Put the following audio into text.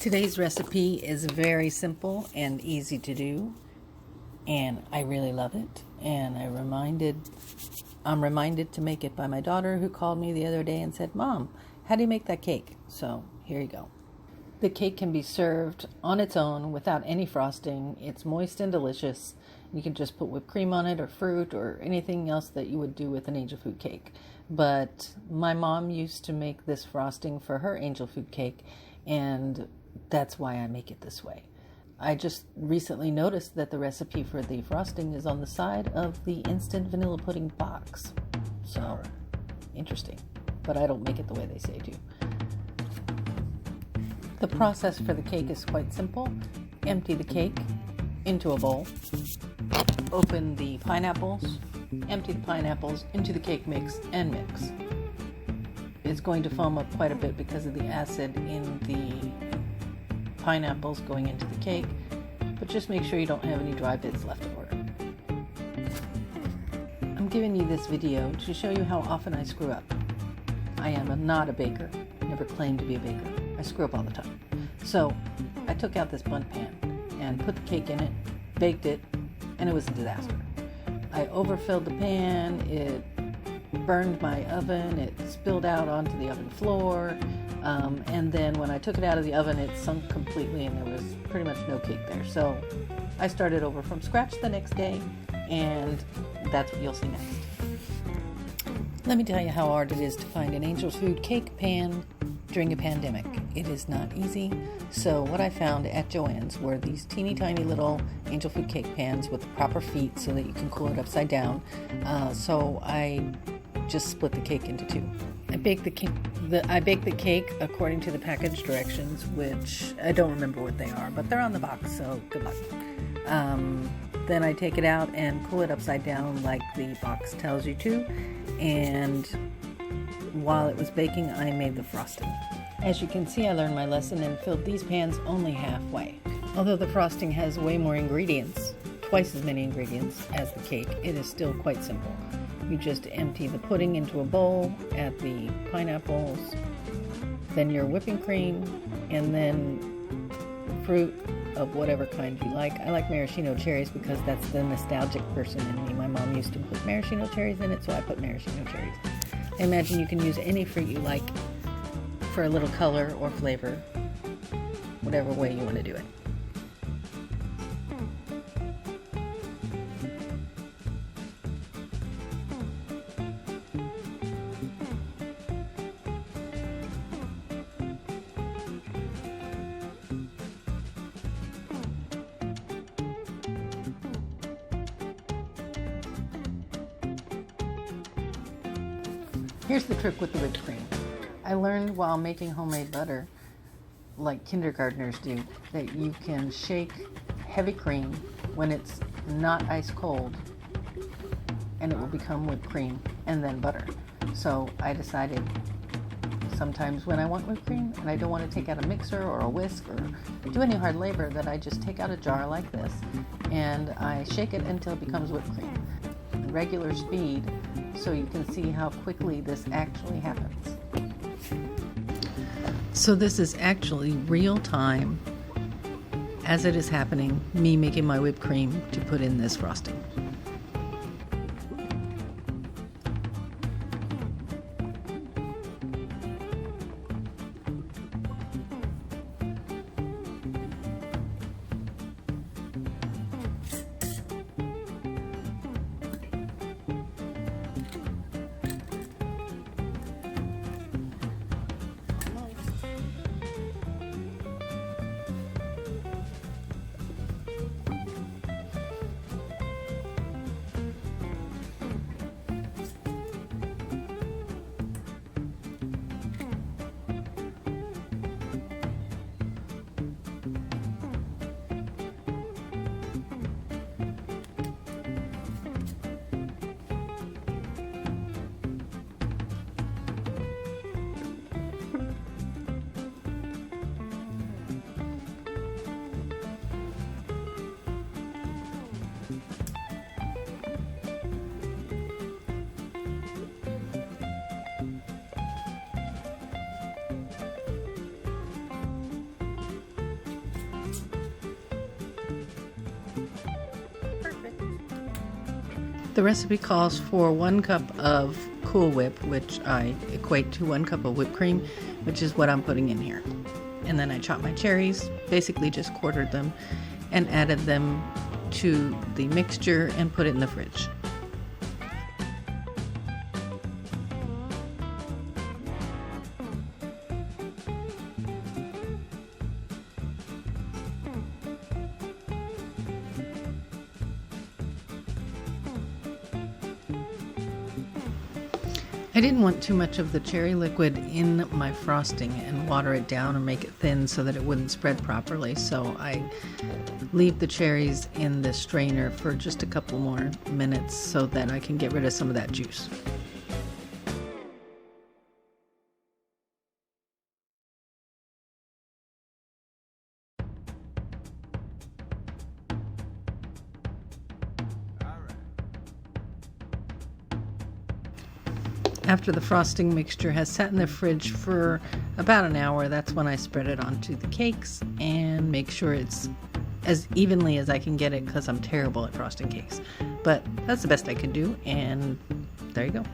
Today's recipe is very simple and easy to do, and I really love it. And I'm reminded to make it by my daughter, who called me the other day and said, "Mom, how do you make that cake?" So here you go. The cake can be served on its own without any frosting. It's moist and delicious. You can just put whipped cream on it or fruit or anything else that you would do with an angel food cake. But my mom used to make this frosting for her angel food cake, and that's why I make it this way. I just recently noticed that the recipe for the frosting is on the side of the instant vanilla pudding box. So, interesting. But I don't make it the way they say to. The process for the cake is quite simple. Empty the cake into a bowl. Open the pineapples. Empty the pineapples into the cake mix and mix. It's going to foam up quite a bit because of the acid in the pineapples going into the cake, but just make sure you don't have any dry bits left over. I'm giving you this video to show you how often I screw up. I am not a baker, never claimed to be a baker. I screw up all the time. So I took out this bundt pan and put the cake in it, baked it, and it was a disaster. I overfilled the pan, it burned my oven, it spilled out onto the oven floor, and then when I took it out of the oven, it sunk completely and there was pretty much no cake there. So I started over from scratch the next day, and that's what you'll see next. Let me tell you how hard it is to find an angel food cake pan during a pandemic. It is not easy. So what I found at Joann's were these teeny tiny little angel food cake pans with the proper feet so that you can cool it upside down. So I just split the cake into two. I baked the cake according to the package directions, which I don't remember what they are, but they're on the box, so good luck. Then I take it out and cool it upside down like the box tells you to, and while it was baking, I made the frosting. As you can see, I learned my lesson and filled these pans only halfway. Although the frosting has way more ingredients, twice as many ingredients as the cake, it is still quite simple. You just empty the pudding into a bowl, add the pineapples, then your whipping cream, and then fruit of whatever kind you like. I like maraschino cherries because that's the nostalgic person in me. My mom used to put maraschino cherries in it, so I put maraschino cherries. I imagine you can use any fruit you like for a little color or flavor, whatever way you want to do it. Here's the trick with the whipped cream. I learned while making homemade butter, like kindergartners do, that you can shake heavy cream when it's not ice cold, and it will become whipped cream and then butter. So I decided sometimes when I want whipped cream and I don't want to take out a mixer or a whisk or do any hard labor, that I just take out a jar like this and I shake it until it becomes whipped cream. Regular speed, so you can see how quickly this actually happens. So this is actually real time, as it is happening, me making my whipped cream to put in this frosting. The recipe calls for 1 cup of Cool Whip, which I equate to 1 cup of whipped cream, which is what I'm putting in here. And then I chopped my cherries, basically just quartered them, and added them to the mixture and put it in the fridge. I didn't want too much of the cherry liquid in my frosting and water it down and make it thin so that it wouldn't spread properly, so I leave the cherries in the strainer for just a couple more minutes so that I can get rid of some of that juice. After the frosting mixture has sat in the fridge for about an hour, that's when I spread it onto the cakes and make sure it's as evenly as I can get it, because I'm terrible at frosting cakes. But that's the best I could do, and there you go.